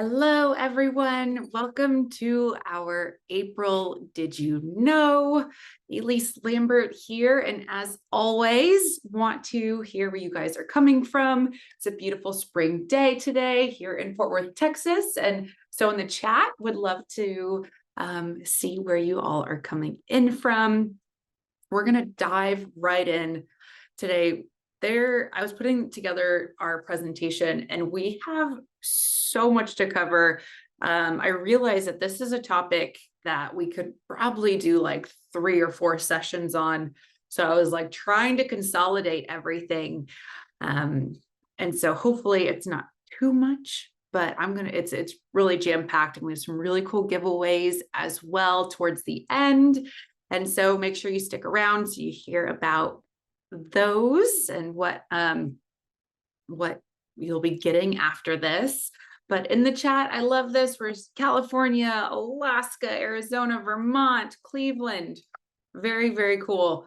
Hello, everyone. Welcome to our April Did You Know? Elise Lambert here. And as always, want to hear where you guys are coming from. It's a beautiful spring day today here in Fort Worth, Texas. And so in the chat, would love to see where you all are coming in from. We're going to dive right in today. I was putting together our presentation and we have so much to cover. I realized that this is a topic that we could probably do like 3 or 4 sessions on. So I was like trying to consolidate everything. And so hopefully it's not too much, but it's really jam-packed, and we have some really cool giveaways as well towards the end. And so make sure you stick around so you hear about those and what you'll be getting after this. But in the chat, I love this. We're California, Alaska, Arizona, Vermont, Cleveland. Very, very cool.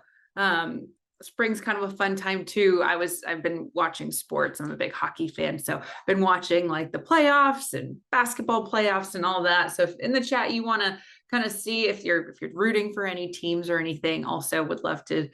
Spring's kind of a fun time too. I've been watching sports. I'm a big hockey fan, so I've been watching like the playoffs and basketball playoffs and all that. So if in the chat you want to kind of see if you're rooting for any teams or anything, also would love to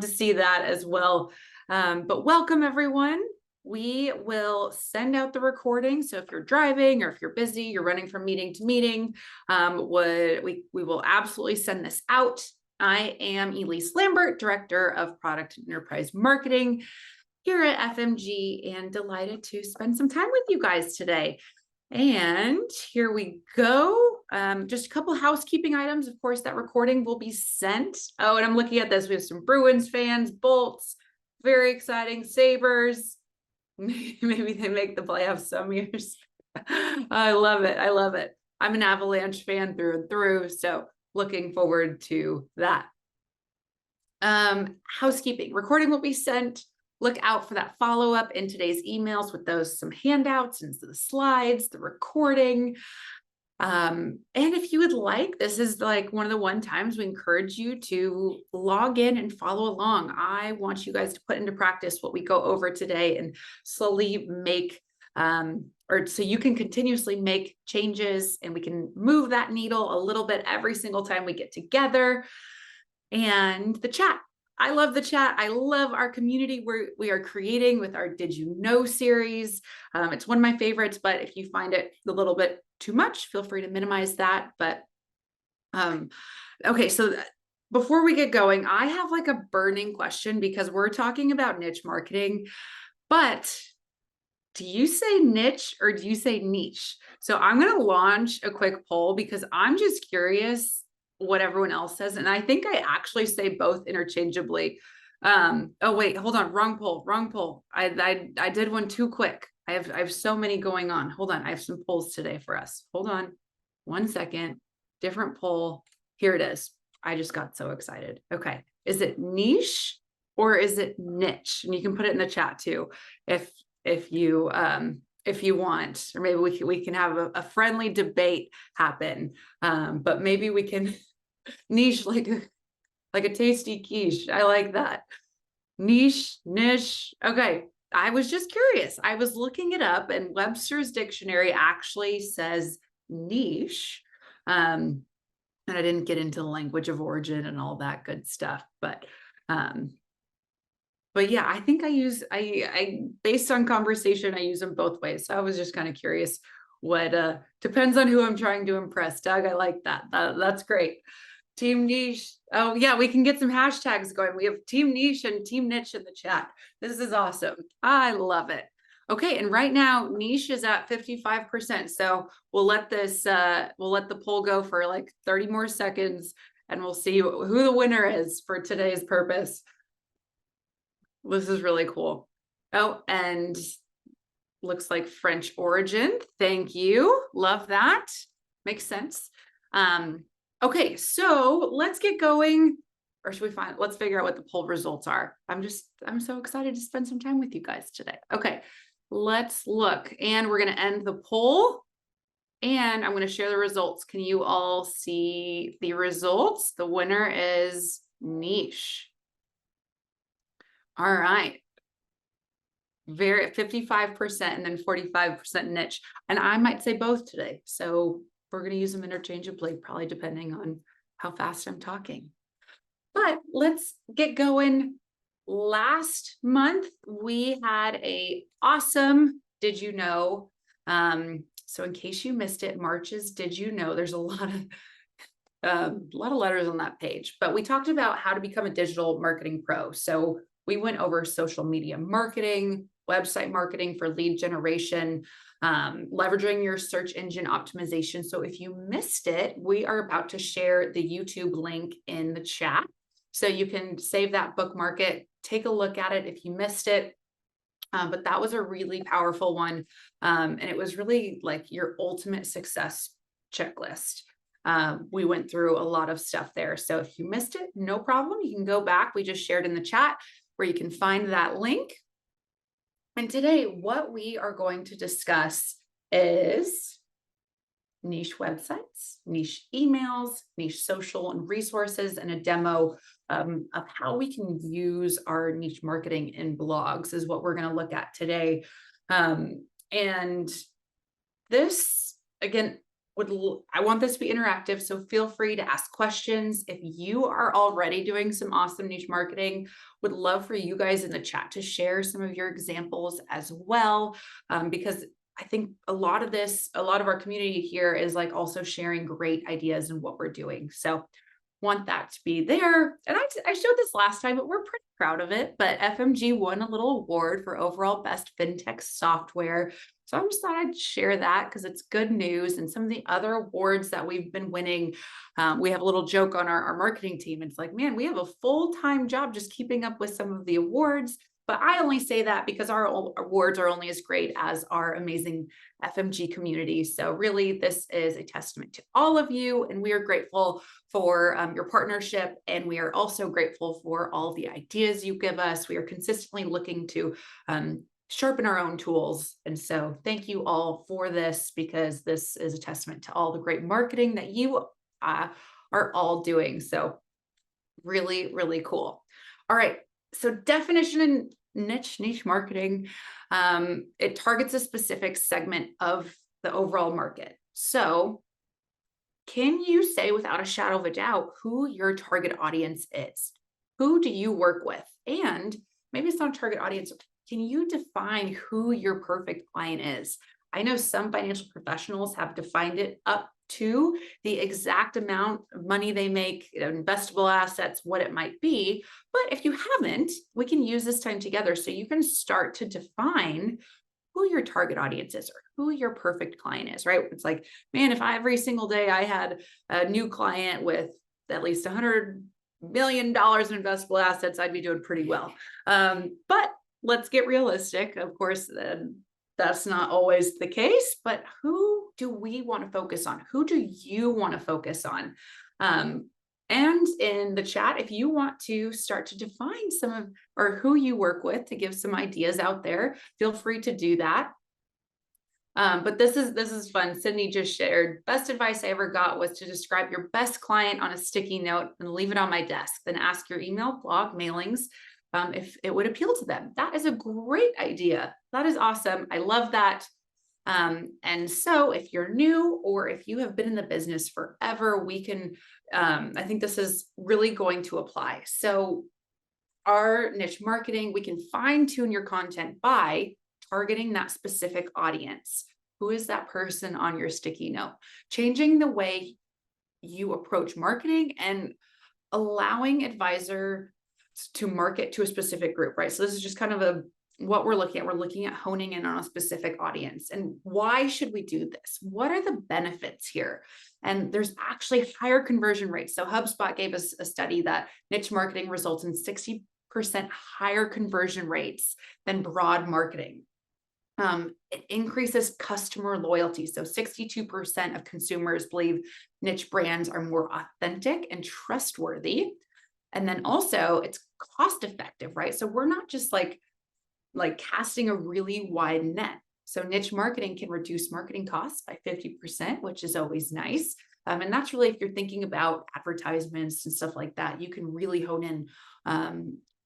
see that as well. But welcome everyone. We will send out the recording. So if you're driving or if you're busy, you're running from meeting to meeting, we will absolutely send this out. I am Elise Lambert, Director of Product and Enterprise Marketing here at FMG, and delighted to spend some time with you guys today. And here we go. Just a couple housekeeping items. Of course, that recording will be sent. Oh, and I'm looking at this. We have some Bruins fans, Bolts, very exciting, Sabres. Maybe they make the playoffs some years. I love it. I love it. I'm an Avalanche fan through and through, so looking forward to that. Housekeeping. Recording will be sent. Look out for that follow-up in today's emails with some handouts and the slides, the recording. And if you would like, this is like one of the times we encourage you to log in and follow along. I want you guys to put into practice what we go over today and slowly make, or so you can continuously make changes and we can move that needle a little bit every single time we get together. And the chat. I love the chat. I love our community we are creating with our Did You Know series. It's one of my favorites, but if you find it a little bit too much, feel free to minimize that. But okay, so before we get going, I have like a burning question because we're talking about niche marketing, but do you say niche or do you say niche? So I'm going to launch a quick poll because I'm just curious what everyone else says. And I think I actually say both interchangeably. Oh wait, hold on. Wrong poll. I did one too quick. I have so many going on. Hold on. I have some polls today for us. Hold on 1 second. Different poll. Here it is. I just got so excited. Okay. Is it niche or is it niche? And you can put it in the chat too. If you want, or maybe we can have a friendly debate happen. But maybe we can niche like a tasty quiche. I like that. Niche. Okay. I was just curious. I was looking it up and Webster's dictionary actually says niche. And I didn't get into the language of origin and all that good stuff, but yeah, I think I based on conversation, I use them both ways. So I was just kind of curious what depends on who I'm trying to impress. Doug, I like that. That's great. Team niche. Oh yeah, we can get some hashtags going. We have team niche and team niche in the chat. This is awesome. I love it. Okay, and right now niche is at 55%. So we'll let the poll go for like 30 more seconds and we'll see who the winner is for today's purpose. This is really cool. Oh, and looks like French origin. Thank you. Love that. Makes sense. Okay, so let's get going. Or should we let's figure out what the poll results are. I'm so excited to spend some time with you guys today. Okay, let's look. And we're going to end the poll. And I'm going to share the results. Can you all see the results? The winner is niche. All right. very 55% and then 45% niche. And I might say both today. So we're going to use them interchangeably, probably depending on how fast I'm talking. But let's get going. Last month, we had a awesome Did You Know? So in case you missed it, March's Did You Know? There's a lot of letters on that page, but we talked about how to become a digital marketing pro. So we went over social media marketing, website marketing for lead generation, leveraging your search engine optimization. So if you missed it, we are about to share the YouTube link in the chat. So you can save that, bookmark it, take a look at it if you missed it. But that was a really powerful one. And it was really like your ultimate success checklist. We went through a lot of stuff there. So if you missed it, no problem. You can go back. We just shared in the chat where you can find that link. And today, what we are going to discuss is niche websites, niche emails, niche social and resources, and a demo of how we can use our niche marketing in blogs is what we're going to look at today. And this, again, I want this to be interactive, so feel free to ask questions. If you are already doing some awesome niche marketing, would love for you guys in the chat to share some of your examples as well, because I think a lot of our community here is like also sharing great ideas in what we're doing. So want that to be there. And I showed this last time, but we're pretty proud of it. But FMG won a little award for overall best fintech software. So I just thought I'd share that because it's good news. And some of the other awards that we've been winning, we have a little joke on our marketing team. It's like, man, we have a full-time job just keeping up with some of the awards. But I only say that because our awards are only as great as our amazing FMG community. So really, this is a testament to all of you, and we are grateful for your partnership, and we are also grateful for all the ideas you give us. We are consistently looking to sharpen our own tools. And so thank you all for this, because this is a testament to all the great marketing that you are all doing. So really, really cool. All right. So definition in niche marketing, it targets a specific segment of the overall market. So can you say without a shadow of a doubt who your target audience is? Who do you work with? And maybe it's not a target audience. Can you define who your perfect client is? I know some financial professionals have defined it up to the exact amount of money they make, investable assets, what it might be. But if you haven't, we can use this time together so you can start to define who your target audience is or who your perfect client is, right? It's like, man, if every single day I had a new client with at least $100 million in investable assets, I'd be doing pretty well. But let's get realistic. Of course, that's not always the case, but who do we want to focus on? Who do you want to focus on? And in the chat, if you want to start to define some of, or who you work with, to give some ideas out there, feel free to do that. But this is fun. Sydney just shared, best advice I ever got was to describe your best client on a sticky note and leave it on my desk. Then ask your email, blog, mailings, if it would appeal to them. That is a great idea. That is awesome. I love that. And so if you're new or if you have been in the business forever, we can, I think this is really going to apply. So our niche marketing, we can fine tune your content by targeting that specific audience. Who is that person on your sticky note? Changing the way you approach marketing and allowing advisor to market to a specific group, right? So this is just kind of what we're looking at. We're looking at honing in on a specific audience. And why should we do this? What are the benefits here? And there's actually higher conversion rates. So HubSpot gave us a study that niche marketing results in 60% higher conversion rates than broad marketing. It increases customer loyalty. So 62% of consumers believe niche brands are more authentic and trustworthy. And then also it's cost effective, right? So we're not just like casting a really wide net. So niche marketing can reduce marketing costs by 50%, which is always nice. And that's really, if you're thinking about advertisements and stuff like that, you can really hone in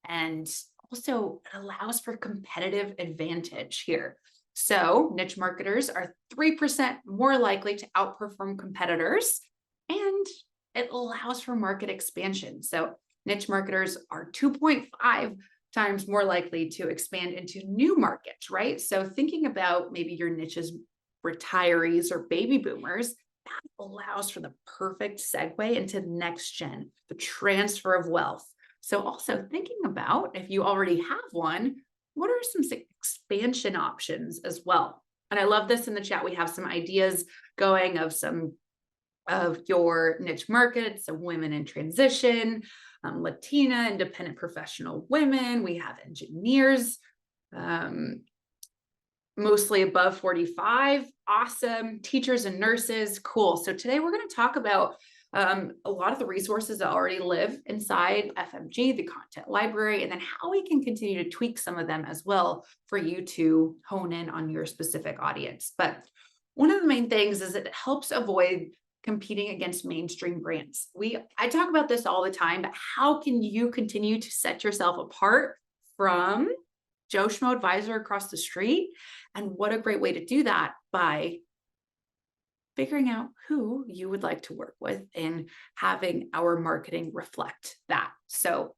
and also allows for competitive advantage here. So niche marketers are 3% more likely to outperform competitors, and it allows for market expansion. So niche marketers are 2.5 times more likely to expand into new markets, right? So thinking about maybe your niche's retirees or baby boomers, that allows for the perfect segue into next gen, the transfer of wealth. So also thinking about if you already have one, what are some expansion options as well? And I love this in the chat. We have some ideas going of some of your niche markets, so women in transition, Latina, independent professional women. We have engineers, mostly above 45. Awesome. Teachers and nurses. Cool. So today we're going to talk about a lot of the resources that already live inside FMG, the content library, and then how we can continue to tweak some of them as well for you to hone in on your specific audience. But one of the main things is it helps avoid competing against mainstream brands. I talk about this all the time, but how can you continue to set yourself apart from Joe Schmo advisor across the street? And what a great way to do that by figuring out who you would like to work with and having our marketing reflect that. So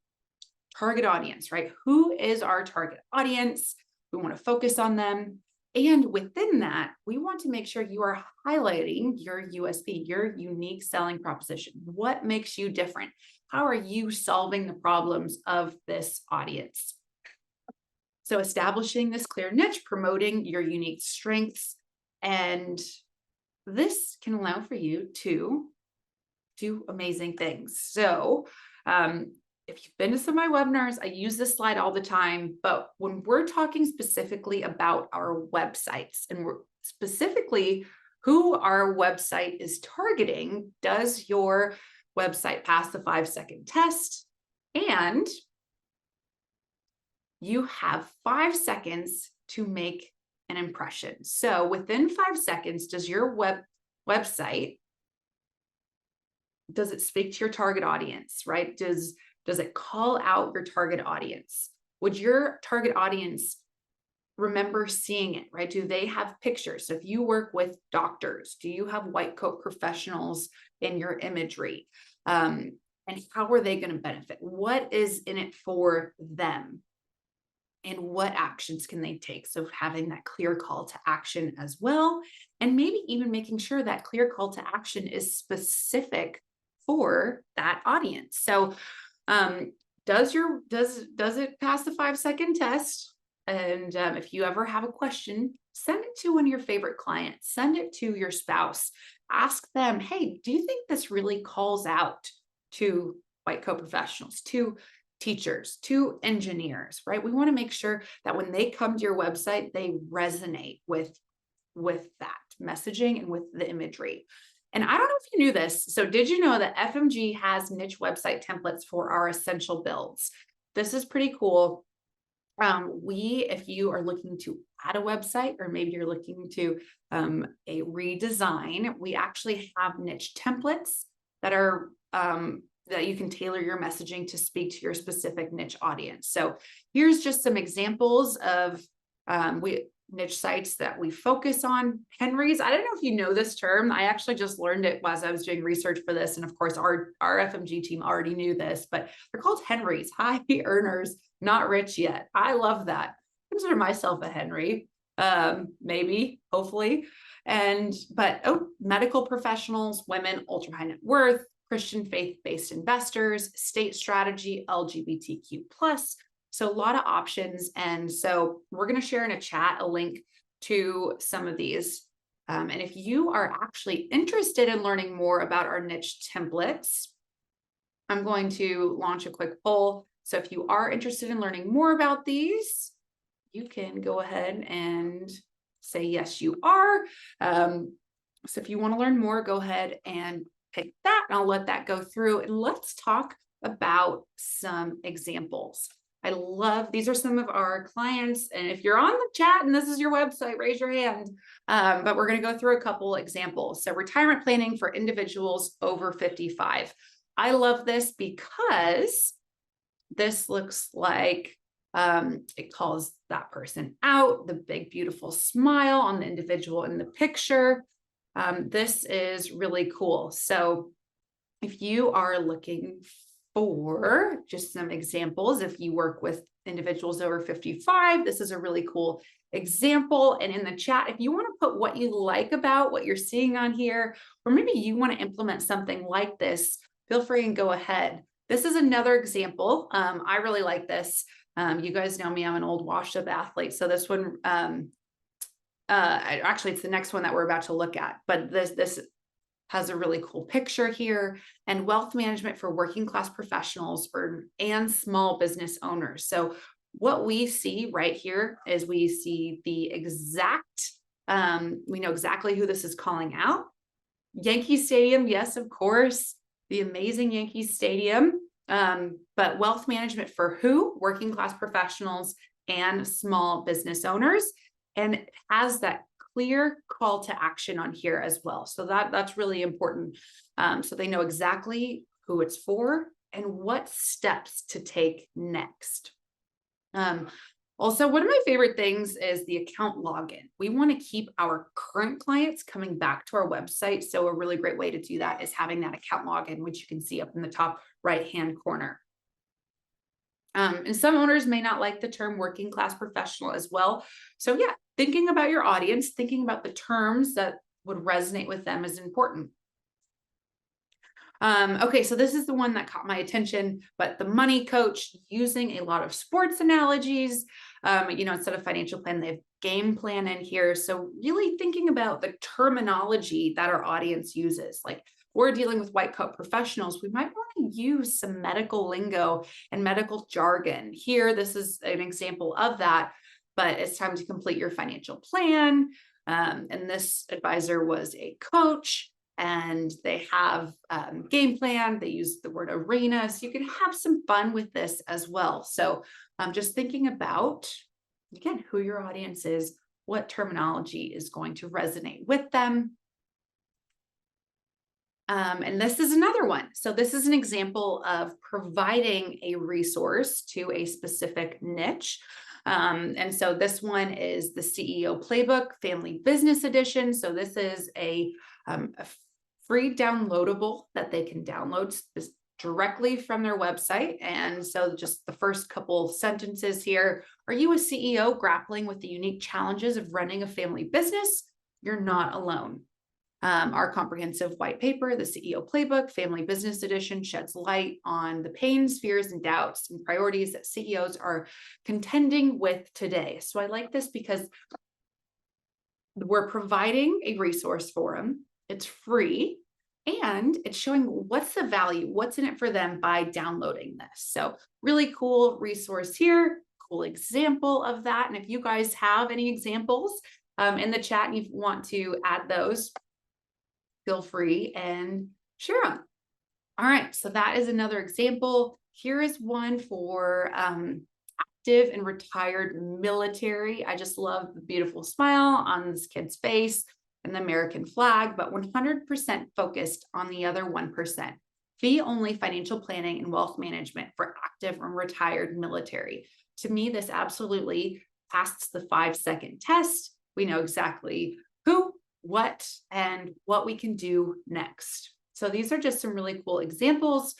target audience, right? Who is our target audience? We want to focus on them. And within that, we want to make sure you are highlighting your USP, your unique selling proposition. What makes you different? How are you solving the problems of this audience? So establishing this clear niche, promoting your unique strengths, and this can allow for you to do amazing things. So if you've been to some of my webinars, I use this slide all the time, but when we're talking specifically about our websites and we're specifically who our website is targeting, does your website pass the 5-second test? And you have 5 seconds to make an impression. So within 5 seconds, does your website, does it speak to your target audience, right? Does it call out your target audience? Would your target audience remember seeing it, right? Do they have pictures? So if you work with doctors, do you have white coat professionals in your imagery? And how are they going to benefit? What is in it for them? And what actions can they take? So having that clear call to action as well, and maybe even making sure that clear call to action is specific for that audience. So does it pass the 5-second test? And if you ever have a question, send it to one of your favorite clients, send it to your spouse, ask them, hey, do you think this really calls out to white coat professionals, to teachers, to engineers, right? We want to make sure that when they come to your website, they resonate with that messaging and with the imagery. And I don't know if you knew this. So did you know that FMG has niche website templates for our essential builds? This is pretty cool. If you are looking to add a website, or maybe you're looking to a redesign, we actually have niche templates that are that you can tailor your messaging to speak to your specific niche audience. So here's just some examples of niche sites that we focus on. Henry's, I don't know if you know this term. I actually just learned it as I was doing research for this. And of course, our FMG team already knew this, but they're called Henry's, high earners, not rich yet. I love that. I consider myself a Henry, maybe, hopefully. But medical professionals, women, ultra high net worth, Christian faith-based investors, state strategy, LGBTQ+. So a lot of options. And so we're going to share in a chat a link to some of these. And if you are actually interested in learning more about our niche templates, I'm going to launch a quick poll. So if you are interested in learning more about these, you can go ahead and say, yes, you are. So if you want to learn more, go ahead and pick that, and I'll let that go through. And let's talk about some examples. I love, these are some of our clients. And if you're on the chat and this is your website, raise your hand. But we're going to go through a couple examples. So retirement planning for individuals over 55. I love this because this looks like It calls that person out, the big, beautiful smile on the individual in the picture. This is really cool. So if you are looking for just some examples, if you work with individuals over 55, this is a really cool example. And in the chat, if you want to put what you like about what you're seeing on here, or maybe you want to implement something like this, feel free and go ahead. This is another example. I really like this. You guys know me, I'm an old washed up athlete. So this one, actually it's the next one that we're about to look at, but this has a really cool picture here, and wealth management for working class professionals and small business owners. So what we see right here is we see the exact, we know exactly who this is calling out. Yankee Stadium, yes, of course, the amazing Yankee Stadium. But wealth management for who? Working class professionals and small business owners. And it has that clear call to action on here as well. So that's really important. So they know exactly who it's for and what steps to take next. Also, one of my favorite things is the account login. We want to keep our current clients coming back to our website. So a really great way to do that is having that account login, which you can see up in the top right-hand corner. And some owners may not like the term working class professional as well. So yeah, thinking about your audience, thinking about the terms that would resonate with them is important. Okay, so this is the one that caught my attention, but the money coach, using a lot of sports analogies, instead of financial plan, they have game plan in here. So really thinking about the terminology that our audience uses. Like, we're dealing with white coat professionals, we might want to use some medical lingo and medical jargon. Here, this is an example of that, but it's time to complete your financial plan. And this advisor was a coach, and they have game plan. They use the word arena. So you can have some fun with this as well. So just thinking about, again, who your audience is, what terminology is going to resonate with them. And this is another one. So this is an example of providing a resource to a specific niche. And so this one is the CEO Playbook Family Business Edition. So this is a free downloadable that they can download directly from their website. And so just the first couple sentences here. Are you a CEO grappling with the unique challenges of running a family business? You're not alone. Our comprehensive white paper, the CEO Playbook, Family Business Edition, sheds light on the pains, fears, and doubts and priorities that CEOs are contending with today. So I like this because we're providing a resource for them. It's free, and it's showing what's the value, what's in it for them by downloading this. So really cool resource here, cool example of that. And if you guys have any examples in the chat and you want to add those, feel free and share them. All right, so that is another example. Here is one for active and retired military. I just love the beautiful smile on this kid's face and the American flag, but 100% focused on the other 1%. Fee-only financial planning and wealth management for active and retired military. To me, this absolutely passes the 5-second test. We know exactly who, what, and what we can do next. So these are just some really cool examples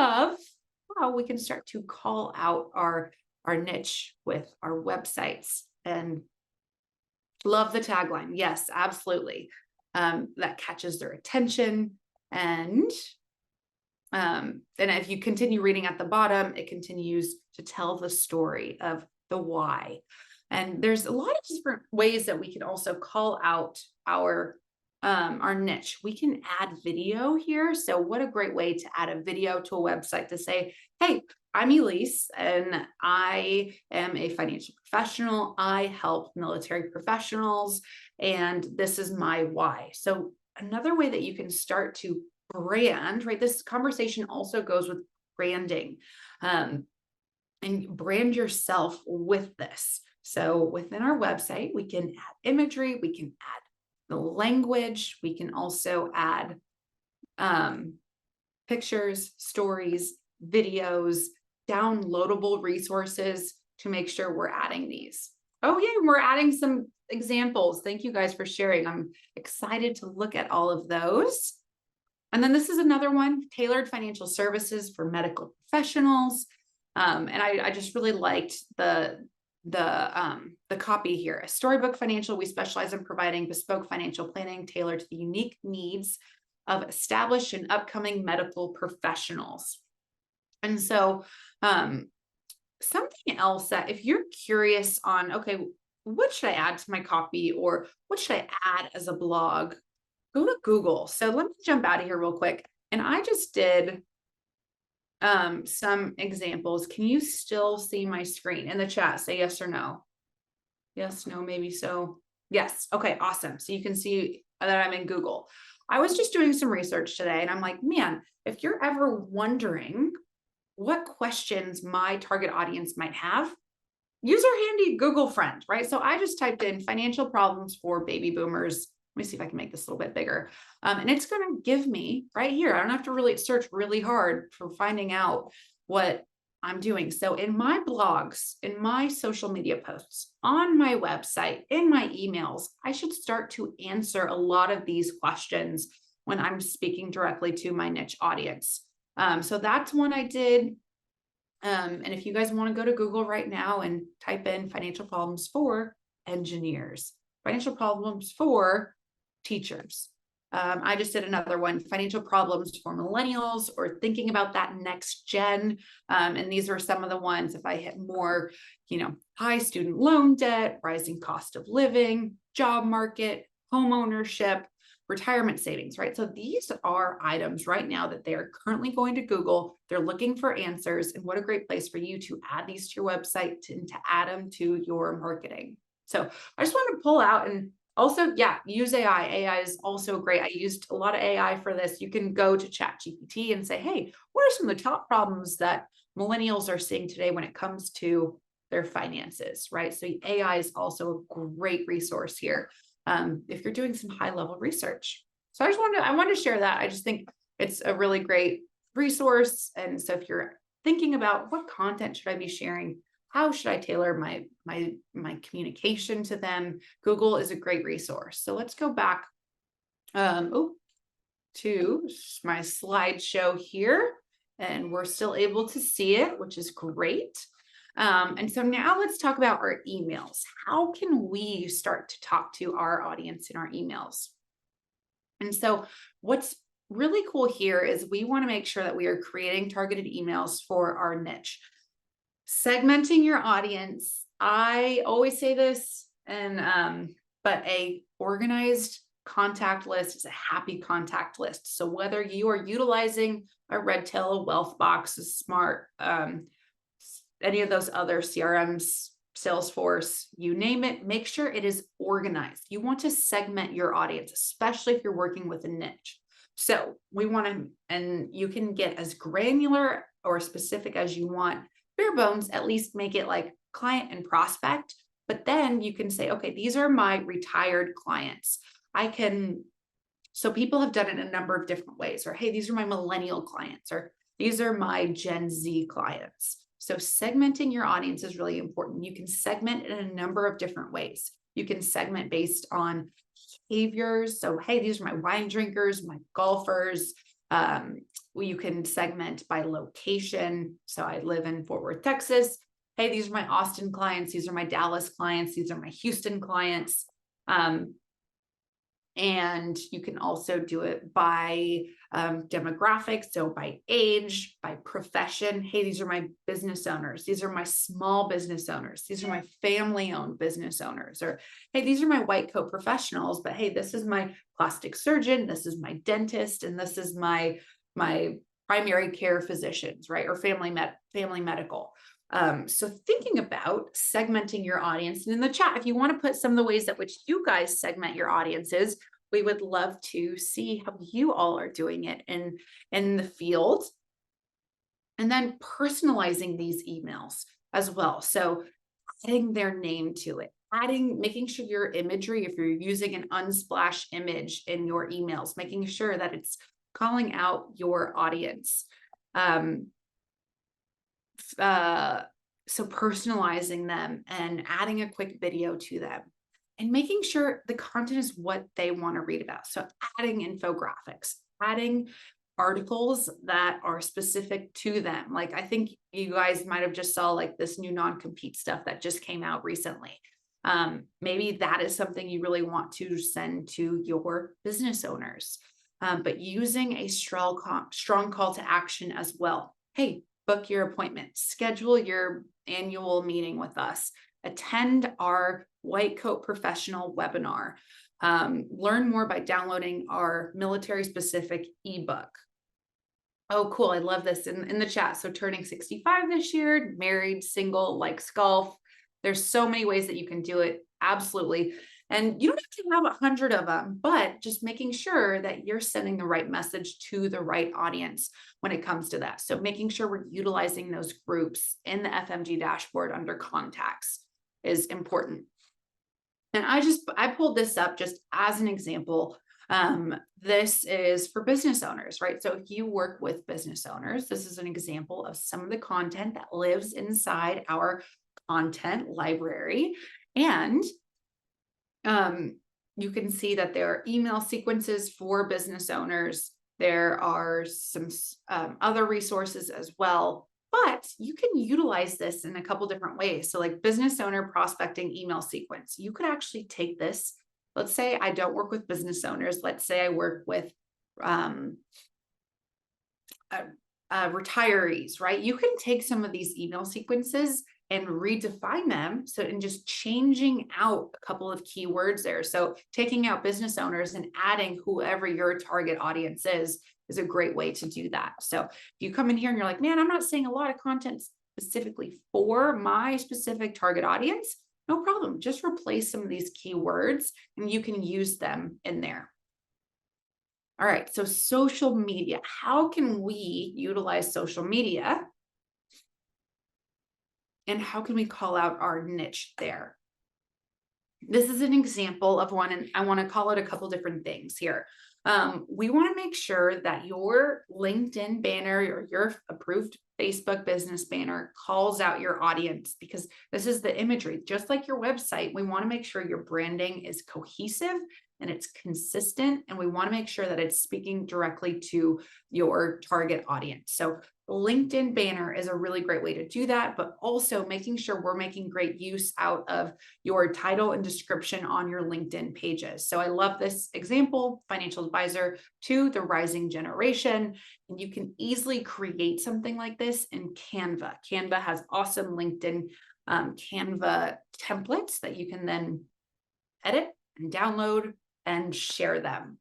of how we can start to call out our niche with our websites. And love the tagline. Yes, absolutely. That catches their attention. And if you continue reading at the bottom, it continues to tell the story of the why. And there's a lot of different ways that we can also call out our niche. We can add video here. So what a great way to add a video to a website to say, hey, I'm Elise and I am a financial professional. I help military professionals and this is my why. So another way that you can start to brand, right? This conversation also goes with branding, and brand yourself with this. So within our website, we can add imagery, we can add the language, we can also add pictures, stories, videos, downloadable resources to make sure we're adding these. Oh yeah, we're adding some examples. Thank you guys for sharing. I'm excited to look at all of those. And then this is another one, tailored financial services for medical professionals. And I just really liked the copy here. A Storybook Financial, we specialize in providing bespoke financial planning tailored to the unique needs of established and upcoming medical professionals. And so something else that if you're curious on, okay, what should I add to my copy or what should I add as a blog? Go to Google. So let me jump out of here real quick. And I just did some examples. Can you still see my screen in the chat? Say yes or no. Yes, no, maybe so. Yes. Okay, awesome. So you can see that I'm in Google. I was just doing some research today and I'm like, man, if you're ever wondering what questions my target audience might have, use our handy Google friend, right? So I just typed in financial problems for baby boomers. Let me see if I can make this a little bit bigger. And it's going to give me right here. I don't have to really search really hard for finding out what I'm doing. So in my blogs, in my social media posts, on my website, in my emails, I should start to answer a lot of these questions when I'm speaking directly to my niche audience. So that's one I did. And if you guys want to go to Google right now and type in financial problems for engineers, financial problems for teachers. I just did another one, financial problems for millennials or thinking about that next gen. And these were some of the ones, if I hit more, high student loan debt, rising cost of living, job market, home ownership, retirement savings, right? So these are items right now that they are currently going to Google. They're looking for answers, and what a great place for you to add these to your website and to add them to your marketing. So I just want to pull out and also, yeah, use AI. AI is also great. I used a lot of AI for this. You can go to ChatGPT and say, hey, what are some of the top problems that millennials are seeing today when it comes to their finances, right? So AI is also a great resource here if you're doing some high-level research. So I wanted to share that. I just think it's a really great resource. And so if you're thinking about what content should I be sharing, how should I tailor my communication to them, Google is a great resource. So let's go back to my slideshow here, and we're still able to see it, which is great. And so now let's talk about our emails. How can we start to talk to our audience in our emails? And so what's really cool here is we want to make sure that we are creating targeted emails for our niche. Segmenting your audience. I always say this, but a organized contact list is a happy contact list. So whether you are utilizing a Redtail, a Wealth Box, a Smart, any of those other CRMs, Salesforce, you name it, make sure it is organized. You want to segment your audience, especially if you're working with a niche. So we want to, and you can get as granular or specific as you want. Bare bones, at least make it like client and prospect, but then you can say, okay, these are my retired clients. So people have done it in a number of different ways, or hey, these are my millennial clients, or these are my Gen Z clients. So segmenting your audience is really important. You can segment in a number of different ways. You can segment based on behaviors. So, hey, these are my wine drinkers, my golfers. You can segment by location. So I live in Fort Worth, Texas. Hey, these are my Austin clients. These are my Dallas clients. These are my Houston clients. And you can also do it by demographics, so by age, by profession. Hey, these are my business owners. These are my small business owners. These are my family-owned business owners. Or, hey, these are my white coat professionals, but hey, this is my plastic surgeon, this is my dentist, and this is my primary care physicians, right? Or family medical. So thinking about segmenting your audience, and in the chat, if you want to put some of the ways that which you guys segment your audiences, we would love to see how you all are doing it in the field. And then personalizing these emails as well. So adding their name to it, making sure your imagery, if you're using an unsplash image in your emails, making sure that it's calling out your audience. So personalizing them and adding a quick video to them and making sure the content is what they want to read about. So adding infographics, adding articles that are specific to them. Like I think you guys might have just saw like this new non-compete stuff that just came out recently. Maybe that is something you really want to send to your business owners, but using a strong call to action as well. Hey, book your appointment, schedule your annual meeting with us, attend our White Coat Professional webinar, learn more by downloading our military specific ebook. Oh, cool. I love this in the chat. So turning 65 this year, married, single, likes golf. There's so many ways that you can do it. Absolutely. And you don't have to have 100 of them, but just making sure that you're sending the right message to the right audience when it comes to that. So making sure we're utilizing those groups in the FMG dashboard under contacts is important. And I pulled this up just as an example. This is for business owners, right? So if you work with business owners, this is an example of some of the content that lives inside our content library. And you can see that there are email sequences for business owners. There are some other resources as well, but you can utilize this in a couple different ways. So like business owner prospecting email sequence, you could actually take this. Let's say I don't work with business owners. Let's say I work with retirees, right? You can take some of these email sequences and redefine them. So, and just changing out a couple of keywords there. So taking out business owners and adding whoever your target audience is a great way to do that. So if you come in here and you're like, man, I'm not seeing a lot of content specifically for my specific target audience, no problem. Just replace some of these keywords and you can use them in there. All right, so social media. How can we utilize social media? And how can we call out our niche there? This is an example of one, and I want to call it a couple different things here. We want to make sure that your LinkedIn banner or your approved Facebook business banner calls out your audience, because this is the imagery. Just like your website, we want to make sure your branding is cohesive and it's consistent, and we want to make sure that it's speaking directly to your target audience. So LinkedIn banner is a really great way to do that, but also making sure we're making great use out of your title and description on your LinkedIn pages. So I love this example, financial advisor to the rising generation. And you can easily create something like this in Canva. Canva has awesome LinkedIn Canva templates that you can then edit and download and share them.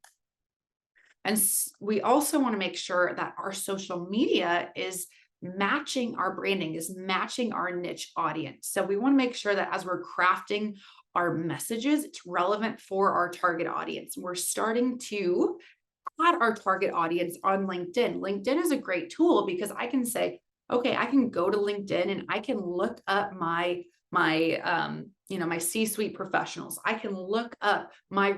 And we also want to make sure that our social media is matching our branding, is matching our niche audience. So we want to make sure that as we're crafting our messages, it's relevant for our target audience. We're starting to add our target audience on LinkedIn. LinkedIn is a great tool because I can say, okay, I can go to LinkedIn and I can look up my C-suite professionals. I can look up my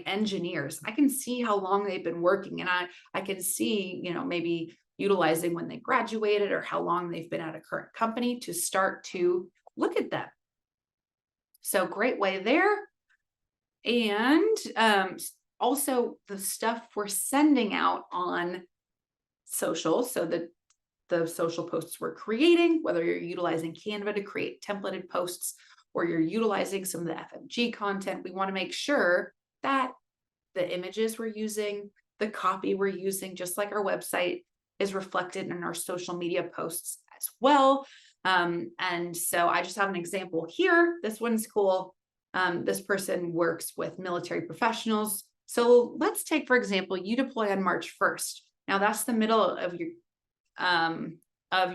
engineers. I can see how long they've been working, and I can see, maybe utilizing when they graduated or how long they've been at a current company to start to look at them. So great way there. And also the stuff we're sending out on social. So the social posts we're creating, whether you're utilizing Canva to create templated posts or you're utilizing some of the FMG content, we want to make sure that the images we're using, the copy we're using, just like our website, is reflected in our social media posts as well. And so I just have an example here. This one's cool. This person works with military professionals. So let's take, for example, you deploy on March 1st. Now that's the middle of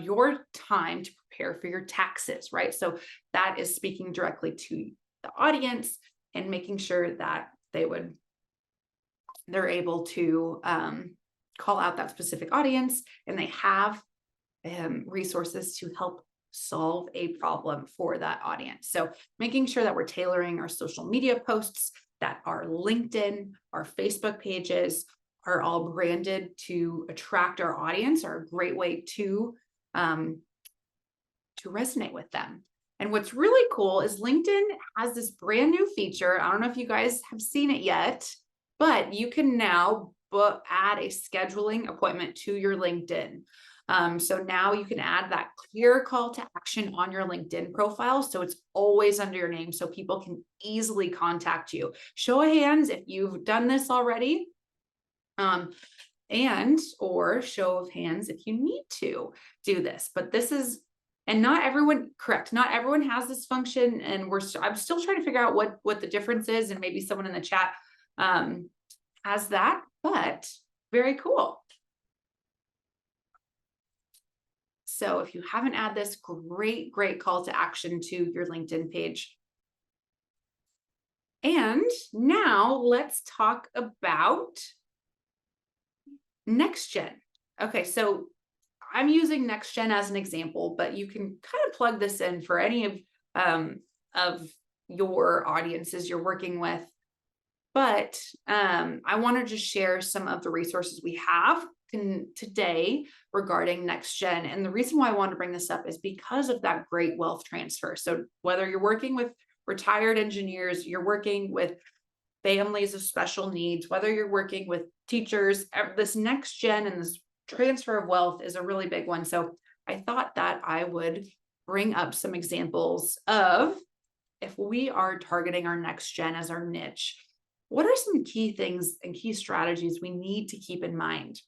your time to prepare for your taxes, right? So that is speaking directly to the audience and making sure that they're able to call out that specific audience, and they have resources to help solve a problem for that audience. So making sure that we're tailoring our social media posts, that our LinkedIn, our Facebook pages are all branded to attract our audience, are a great way to to resonate with them. And what's really cool is LinkedIn has this brand new feature. I don't know if you guys have seen it yet, but you can now add a scheduling appointment to your LinkedIn. So now you can add that clear call to action on your LinkedIn profile. So it's always under your name so people can easily contact you. Show of hands if you've done this already. Or show of hands if you need to do this. But this is, and not everyone, correct, not everyone has this function. And I'm still trying to figure out what the difference is. And maybe someone in the chat has that, but very cool. So if you haven't added this, great call to action to your LinkedIn page. And now let's talk about next gen. Okay, so I'm using next gen as an example, but you can kind of plug this in for any of your audiences you're working with. But I want to just share some of the resources we have today regarding next gen. And the reason why I wanted to bring this up is because of that great wealth transfer. So whether you're working with retired engineers, you're working with families of special needs, whether you're working with teachers, this next gen and this transfer of wealth is a really big one. So I thought that I would bring up some examples of, if we are targeting our next gen as our niche, what are some key things and key strategies we need to keep in mind?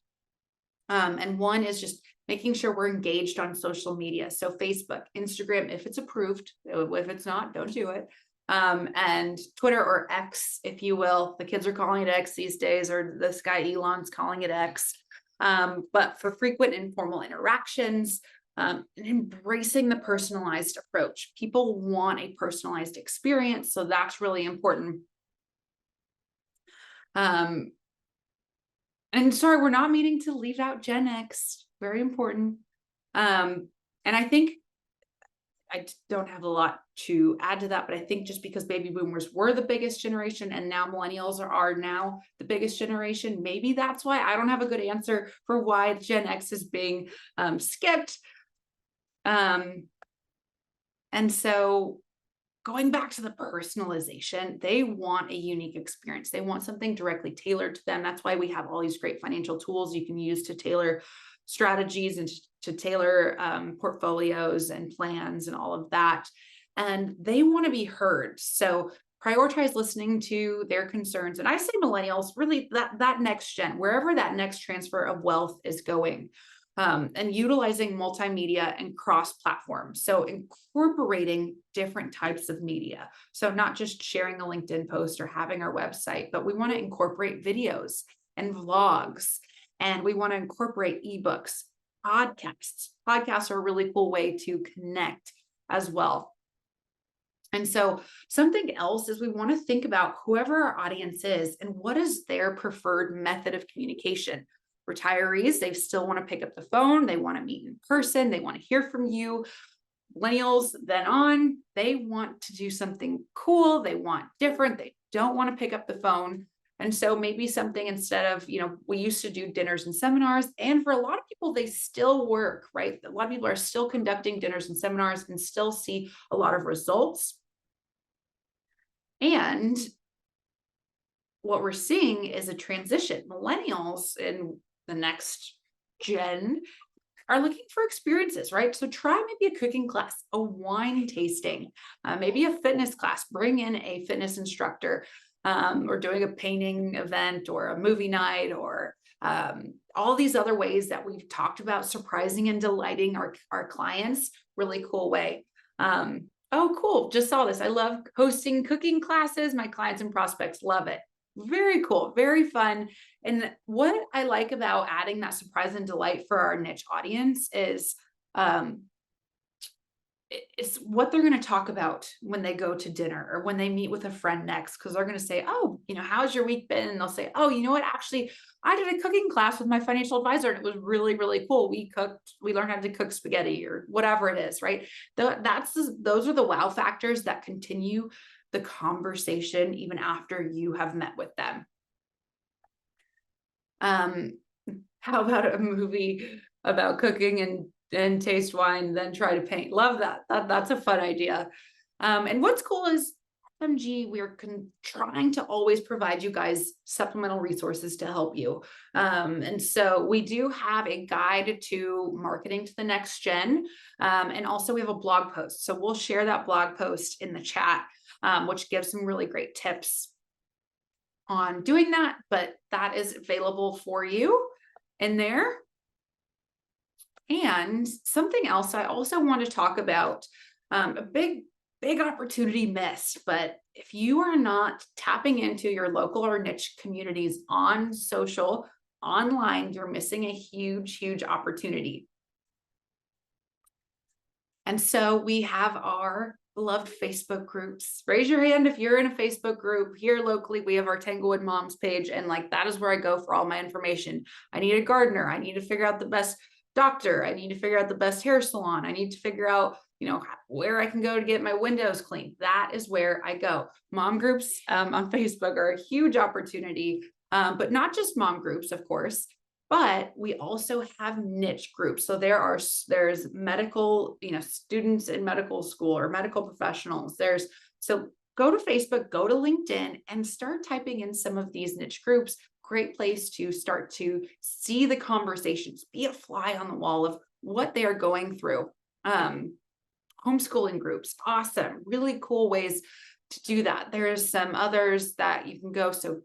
And one is just making sure we're engaged on social media. So Facebook, Instagram, if it's approved. If it's not, don't do it. And Twitter, or X, if you will. The kids are calling it X these days, or this guy Elon's calling it X. But for frequent informal interactions, and embracing the personalized approach. People want a personalized experience, so that's really important. And sorry, we're not meaning to leave out Gen X, very important. And I think I don't have a lot to add to that, but I think just because baby boomers were the biggest generation and now millennials are now the biggest generation, maybe that's why. I don't have a good answer for why Gen X is being skipped. And so going back to the personalization, they want a unique experience. They want something directly tailored to them. That's why we have all these great financial tools you can use to tailor strategies and to tailor portfolios and plans and all of that. And they want to be heard. So prioritize listening to their concerns. And I say millennials, really that next gen, wherever that next transfer of wealth is going. And utilizing multimedia and cross-platform. So incorporating different types of media. So not just sharing a LinkedIn post or having our website, but we want to incorporate videos and vlogs, and we want to incorporate ebooks, podcasts. Podcasts are a really cool way to connect as well. And so something else is we want to think about whoever our audience is and what is their preferred method of communication. Retirees, they still want to pick up the phone. They want to meet in person. They want to hear from you. Millennials, then on, they want to do something cool. They want different. They don't want to pick up the phone. And so maybe something instead of, we used to do dinners and seminars. And for a lot of people, they still work, right? A lot of people are still conducting dinners and seminars and still see a lot of results. And what we're seeing is a transition. Millennials in the next gen are looking for experiences, right? So try maybe a cooking class, a wine tasting, maybe a fitness class, bring in a fitness instructor, or doing a painting event or a movie night, or all these other ways that we've talked about, surprising and delighting our clients. Really cool way. Oh, cool. Just saw this. I love hosting cooking classes. My clients and prospects love it. Very cool, very fun. And what I like about adding that surprise and delight for our niche audience is it's what they're going to talk about when they go to dinner or when they meet with a friend next, because they're going to say, oh, how's your week been? And they'll say, oh, you know what, actually, I did a cooking class with my financial advisor and it was really, really cool. We learned how to cook spaghetti or whatever it is, right? Those are the wow factors that continue the conversation even after you have met with them. How about a movie about cooking and and taste wine, then try to paint. Love that. That's a fun idea. And what's cool is FMG, we're trying to always provide you guys supplemental resources to help you. And so we do have a guide to marketing to the next gen. And also we have a blog post. So we'll share that blog post in the chat, which gives some really great tips on doing that, but that is available for you in there. And something else I also want to talk about, a big opportunity missed, but if you are not tapping into your local or niche communities on social, online, you're missing a huge opportunity. And so we have our beloved Facebook groups. Raise your hand if you're in a Facebook group. Here locally, we have our Tanglewood Moms page, and like that is where I go for all my information. I need a gardener. I need to figure out the best doctor. I need to figure out the best hair salon. I need to figure out, you know, where I can go to get my windows cleaned. That is where I go. Mom groups on Facebook are a huge opportunity, but not just mom groups, of course, but we also have niche groups. So there's medical, you know, students in medical school or medical professionals. So go to Facebook, go to LinkedIn, and start typing in some of these niche groups. Great place to start to see the conversations, be a fly on the wall of what they are going through. Homeschooling groups, awesome, really cool ways to do that. There's some others that you can go. So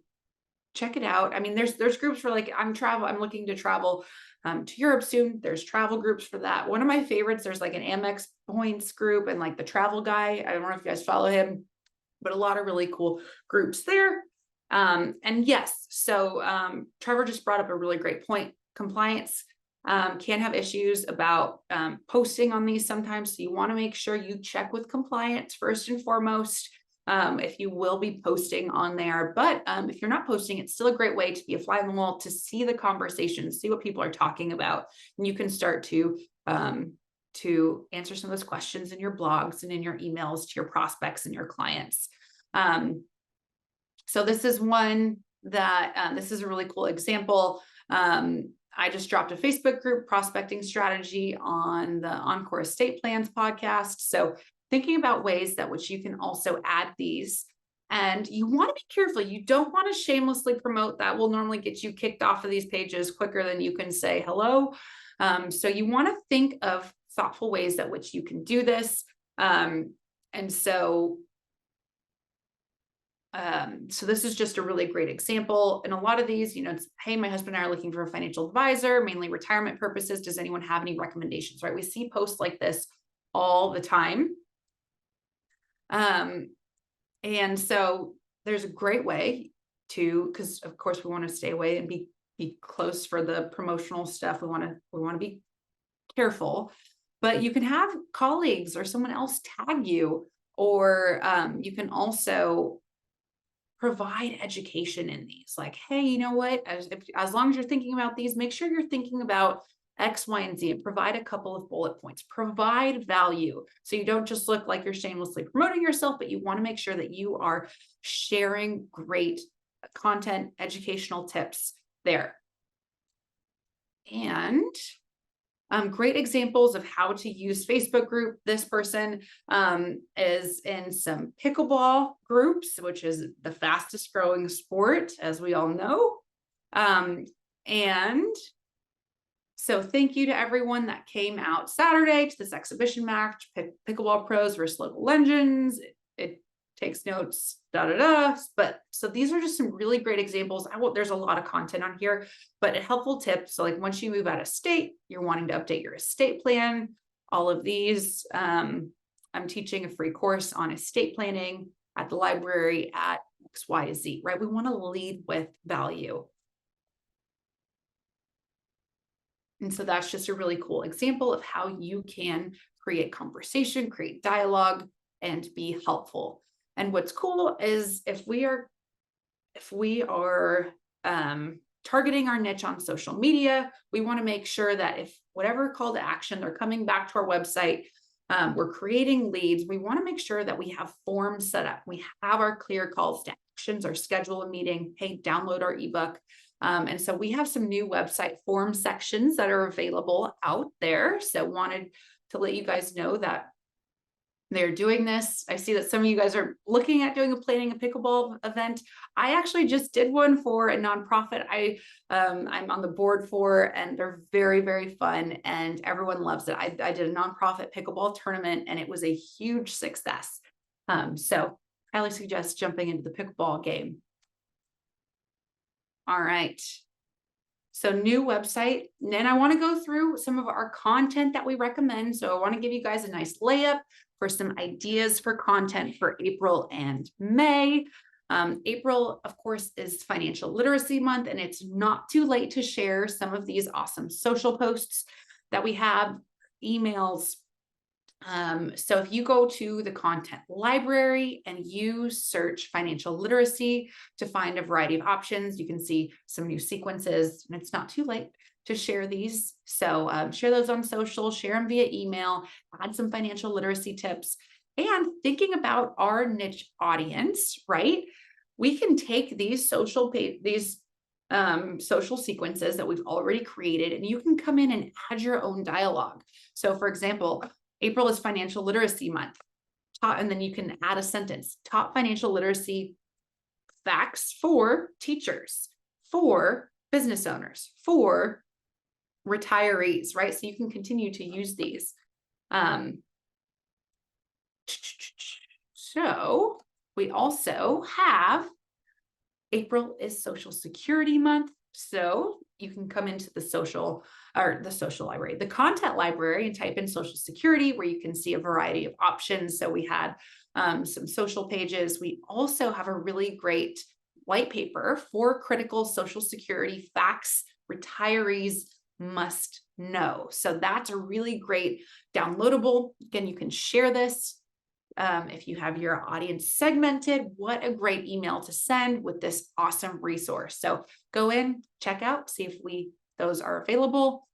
check it out. I mean, there's groups for like, I'm looking to travel to Europe soon. There's travel groups for that. One of my favorites, there's like an Amex points group and like the travel guy. I don't know if you guys follow him, but a lot of really cool groups there. And yes, so Trevor just brought up a really great point. Compliance can have issues about posting on these sometimes. So you want to make sure you check with compliance first and foremost. If you will be posting on there, but if you're not posting, it's still a great way to be a fly on the wall, to see the conversation, see what people are talking about, and you can start to answer some of those questions in your blogs and in your emails to your prospects and your clients. So this is one that this is a really cool example. I just dropped a Facebook group, Prospecting Strategy, on the Encore Estate Plans podcast. So thinking about ways that which you can also add these. And you want to be careful. You don't want to shamelessly promote. That will normally get you kicked off of these pages quicker than you can say hello. So you want to think of thoughtful ways that which you can do this. So this is just a really great example. And a lot of these, you know, it's, hey, my husband and I are looking for a financial advisor, mainly retirement purposes. Does anyone have any recommendations, right? We see posts like this all the time. And so there's a great way to, because of course we want to stay away and be close for the promotional stuff. We want to be careful, but you can have colleagues or someone else tag you, or you can also provide education in these, like, hey, you know what, as long as you're thinking about these, make sure you're thinking about X, Y, and Z, and provide a couple of bullet points, provide value. So you don't just look like you're shamelessly promoting yourself, but you want to make sure that you are sharing great content, educational tips there. And great examples of how to use Facebook group. This person is in some pickleball groups, which is the fastest growing sport, as we all know. And so thank you to everyone that came out Saturday to this exhibition match, Pickleball Pros versus Local Legends. It takes notes, But so these are just some really great examples. There's a lot of content on here, but a helpful tip. So like once you move out of state, you're wanting to update your estate plan, all of these. I'm teaching a free course on estate planning at the library at X, Y, Z, right? We want to lead with value. And so that's just a really cool example of how you can create conversation, create dialogue, and be helpful. And what's cool is if we are targeting our niche on social media, we want to make sure that if whatever call to action, they're coming back to our website, we're creating leads, we want to make sure that we have forms set up. We have our clear calls to actions or schedule a meeting. Hey, download our ebook. And so we have some new website form sections that are available out there. So wanted to let you guys know that they're doing this. I see that some of you guys are looking at planning a pickleball event. I actually just did one for a nonprofit I'm on the board for, and they're very, very fun and everyone loves it. I did a nonprofit pickleball tournament and it was a huge success. So I highly suggest jumping into the pickleball game. All right. So new website. And then I want to go through some of our content that we recommend. So I want to give you guys a nice layup for some ideas for content for April and May. April, of course, is Financial Literacy Month, and it's not too late to share some of these awesome social posts that we have, emails. So if you go to the content library and you search financial literacy to find a variety of options, you can see some new sequences, and it's not too late to share these. So share those on social, share them via email, add some financial literacy tips, and thinking about our niche audience, right? We can take these social sequences that we've already created, and you can come in and add your own dialogue. So for example, April is Financial Literacy Month, and then you can add a sentence, top financial literacy facts for teachers, for business owners, for retirees, right? So you can continue to use these. So we also have April is Social Security Month. So you can come into the social library, the content library, and type in Social Security, where you can see a variety of options. So we had some social pages. We also have a really great white paper for critical Social Security facts retirees must know. So that's a really great downloadable. Again, you can share this. If you have your audience segmented, what a great email to send with this awesome resource. So go in, check out, see if those are available.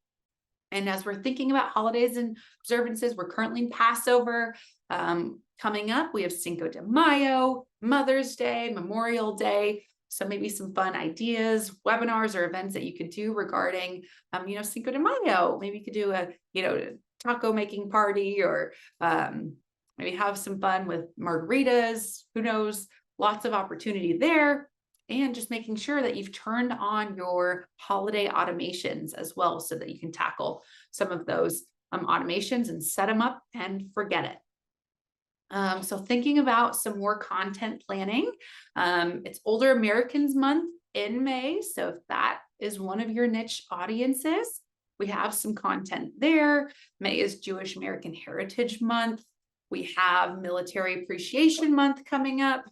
And as we're thinking about holidays and observances, we're currently in Passover. Coming up, we have Cinco de Mayo, Mother's Day, Memorial Day. So maybe some fun ideas, webinars, or events that you could do regarding, Cinco de Mayo. Maybe you could do a, taco making party, or maybe have some fun with margaritas. Who knows? Lots of opportunity there. And just making sure that you've turned on your holiday automations as well, so that you can tackle some of those automations and set them up and forget it. So thinking about some more content planning, it's Older Americans Month in May. So if that is one of your niche audiences, we have some content there. May is Jewish American Heritage Month. We have Military Appreciation Month coming up,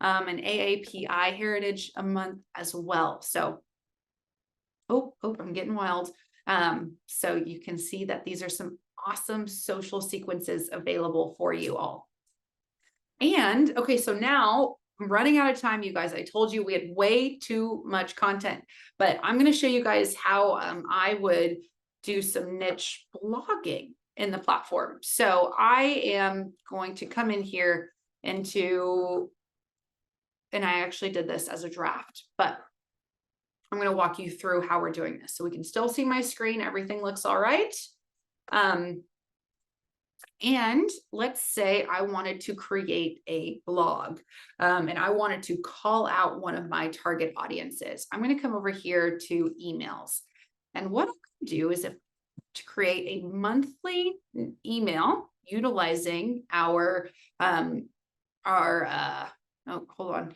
and AAPI Heritage a month as well. So, I'm getting wild. So you can see that these are some awesome social sequences available for you all. And okay, so now I'm running out of time, you guys. I told you we had way too much content, but I'm going to show you guys how I would do some niche blogging in the platform. So I am going to come in here and I actually did this as a draft, but I'm going to walk you through how we're doing this. So we can still see my screen. Everything looks all right. And let's say I wanted to create a blog, and I wanted to call out one of my target audiences. I'm going to come over here to emails. And what I'm going to do is to create a monthly email utilizing our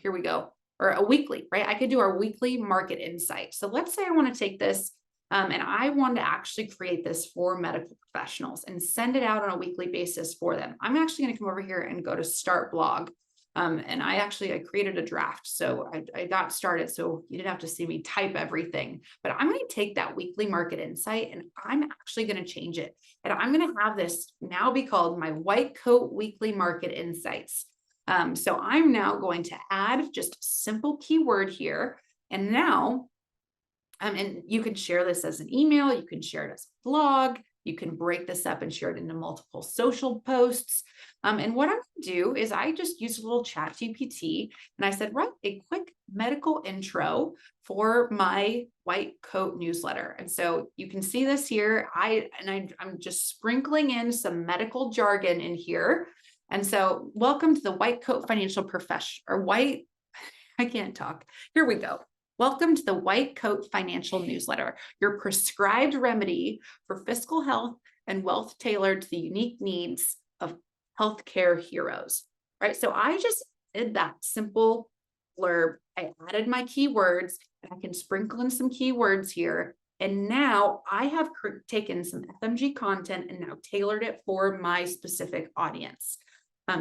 here we go. Or a weekly, right? I could do our weekly market insight. So let's say I want to take this and I want to actually create this for medical professionals and send it out on a weekly basis for them. I'm actually going to come over here and go to Start Blog. And I created a draft. So I got started. So you didn't have to see me type everything, but I'm going to take that weekly market insight and I'm actually going to change it. And I'm going to have this now be called my White Coat Weekly Market Insights. So I'm now going to add just a simple keyword here. And now, and you can share this as an email, you can share it as a blog, you can break this up and share it into multiple social posts. And what I'm going to do is I just used a little chat GPT and I said, write a quick medical intro for my white coat newsletter. And so you can see this here. I'm just sprinkling in some medical jargon in here. And so welcome to the white coat financial profession or white, I can't talk. Here we go. Welcome to the White Coat Financial Newsletter, your prescribed remedy for fiscal health and wealth tailored to the unique needs of healthcare heroes, right? So I just did that simple blurb. I added my keywords and I can sprinkle in some keywords here. And now I have taken some FMG content and now tailored it for my specific audience.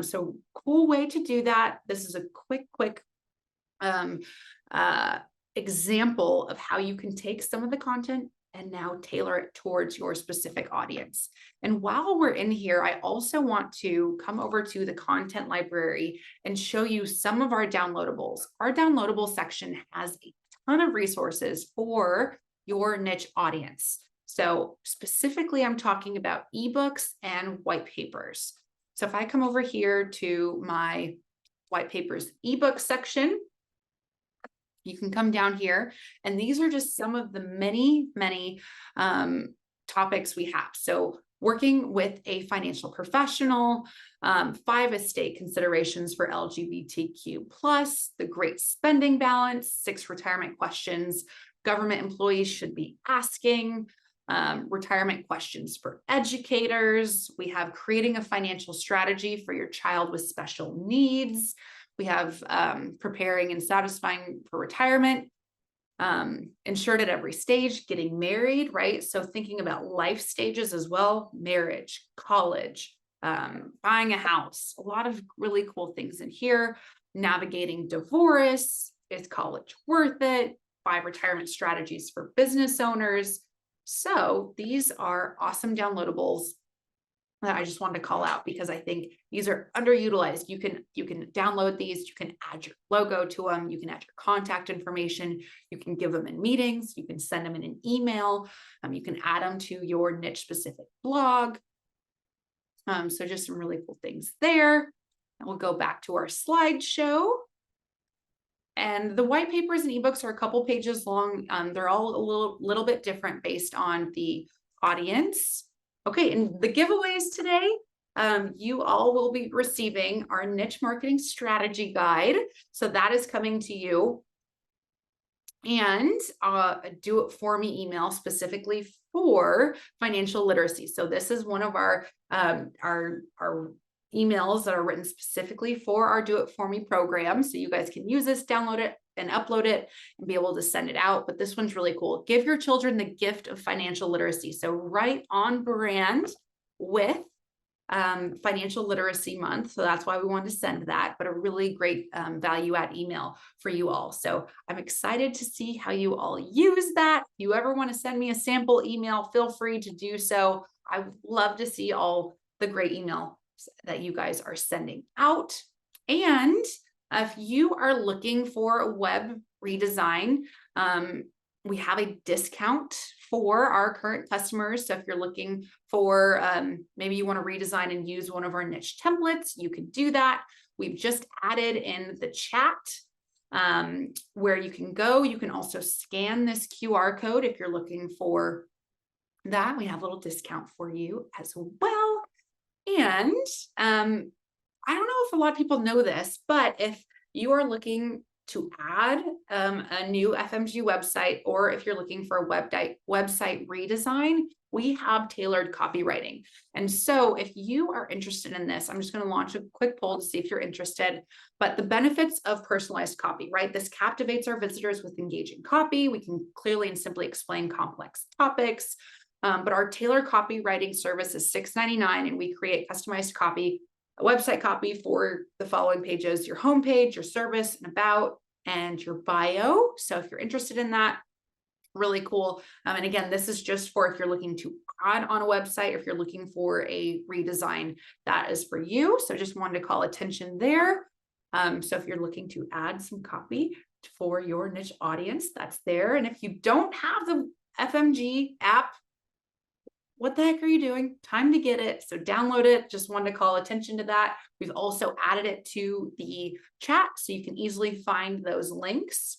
So cool way to do that. This is a quick example of how you can take some of the content and now tailor it towards your specific audience. And while we're in here, I also want to come over to the content library and show you some of our downloadables. Our downloadable section has a ton of resources for your niche audience. So specifically, I'm talking about ebooks and white papers. So if I come over here to my white papers ebook section, you can come down here, and these are just some of the many topics we have. So working with a financial professional, 5 estate considerations for LGBTQ+, the great spending balance, 6 retirement questions government employees should be asking, retirement questions for educators. We have creating a financial strategy for your child with special needs. We have preparing and satisfying for retirement, insured at every stage, getting married, right? So thinking about life stages as well, marriage, college, buying a house, a lot of really cool things in here. Navigating divorce, is college worth it? 5 retirement strategies for business owners. So these are awesome downloadables that I just wanted to call out because I think these are underutilized. You can download these, you can add your logo to them, you can add your contact information, you can give them in meetings, you can send them in an email, you can add them to your niche specific blog. So just some really cool things there. And we'll go back to our slideshow. And the white papers and ebooks are a couple pages long. They're all a little bit different based on the audience. Okay, and the giveaways today, you all will be receiving our niche marketing strategy guide. So that is coming to you. And a do it for me email specifically for financial literacy. So this is one of our emails that are written specifically for our do it for me program. So you guys can use this, download it and upload it and be able to send it out. But this one's really cool. Give your children the gift of financial literacy. So right on brand with Financial Literacy Month. So that's why we wanted to send that, but a really great value add email for you all. So I'm excited to see how you all use that. If you ever want to send me a sample email, feel free to do so. I would love to see all the great email that you guys are sending out. And if you are looking for a web redesign, we have a discount for our current customers. So if you're looking for, maybe you want to redesign and use one of our niche templates, you can do that. We've just added in the chat where you can go. You can also scan this QR code if you're looking for that. We have a little discount for you as well. And I don't know if a lot of people know this, but if you are looking to add a new FMG website, or if you're looking for a website redesign, we have tailored copywriting. And so if you are interested in this, I'm just going to launch a quick poll to see if you're interested. But the benefits of personalized copy, right? This captivates our visitors with engaging copy. We can clearly and simply explain complex topics. But our tailored copywriting service is $6.99, and we create customized copy, a website copy for the following pages: your homepage, your service and about, and your bio. So if you're interested in that, really cool. And again, this is just for if you're looking to add on a website, or if you're looking for a redesign, that is for you. So just wanted to call attention there. So if you're looking to add some copy for your niche audience, that's there. And if you don't have the FMG app, what the heck are you doing? Time to get it. So download it. Just wanted to call attention to that. We've also added it to the chat so you can easily find those links.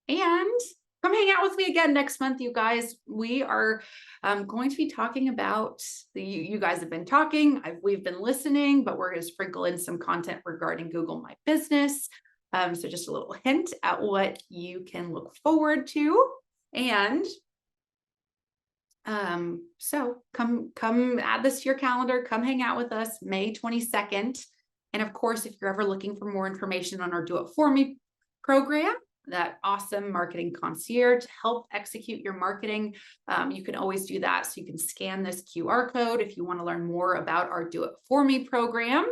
And come hang out with me again next month, you guys. We are going to be talking about you guys have been talking, we've been listening, but we're going to sprinkle in some content regarding Google My Business. So just a little hint at what you can look forward to. And so come add this to your calendar, come hang out with us May 22nd. And of course, if you're ever looking for more information on our Do It For Me program, that awesome marketing concierge to help execute your marketing, you can always do that. So you can scan this QR code if you want to learn more about our Do It For Me program.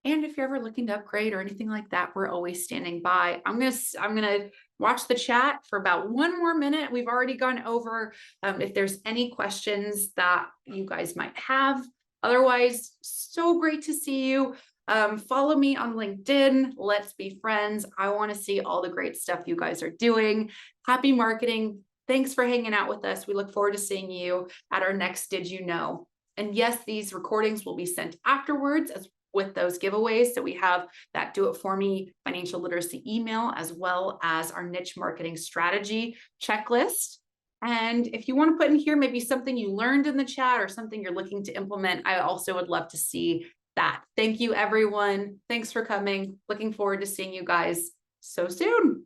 And if you're ever looking to upgrade or anything like that, we're always standing by. I'm gonna watch the chat for about 1 more minute. We've already gone over if there's any questions that you guys might have. Otherwise, so great to see you. Follow me on LinkedIn. Let's be friends. I want to see all the great stuff you guys are doing. Happy marketing. Thanks for hanging out with us. We look forward to seeing you at our next Did You Know? And yes, these recordings will be sent afterwards as with those giveaways. So we have that Do It For Me financial literacy email, as well as our niche marketing strategy checklist. And if you want to put in here maybe something you learned in the chat or something you're looking to implement, I also would love to see that. Thank you, everyone. Thanks for coming. Looking forward to seeing you guys so soon.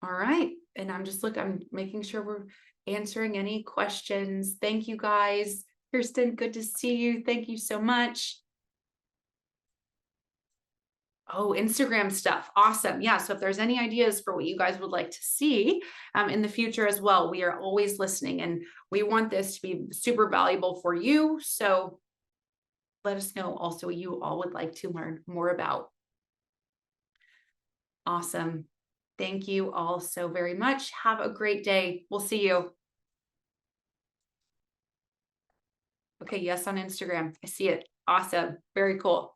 All right. And I'm making sure we're answering any questions. Thank you, guys. Kirsten, good to see you. Thank you so much. Oh, Instagram stuff. Awesome. Yeah. So if there's any ideas for what you guys would like to see in the future as well, we are always listening and we want this to be super valuable for you. So let us know also what you all would like to learn more about. Awesome. Thank you all so very much. Have a great day. We'll see you. Okay, yes, on Instagram. I see it. Awesome. Very cool.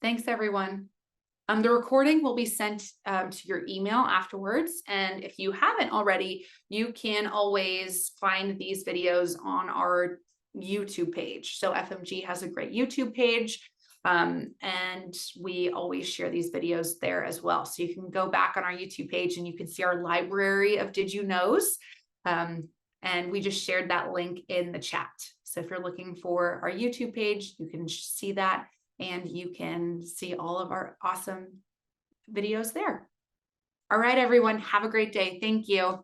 Thanks, everyone. The recording will be sent to your email afterwards. And if you haven't already, you can always find these videos on our YouTube page. So FMG has a great YouTube page. And we always share these videos there as well. So you can go back on our YouTube page and you can see our library of Did You Knows. And we just shared that link in the chat. So if you're looking for our YouTube page, you can see that and you can see all of our awesome videos there. All right, everyone, have a great day. Thank you.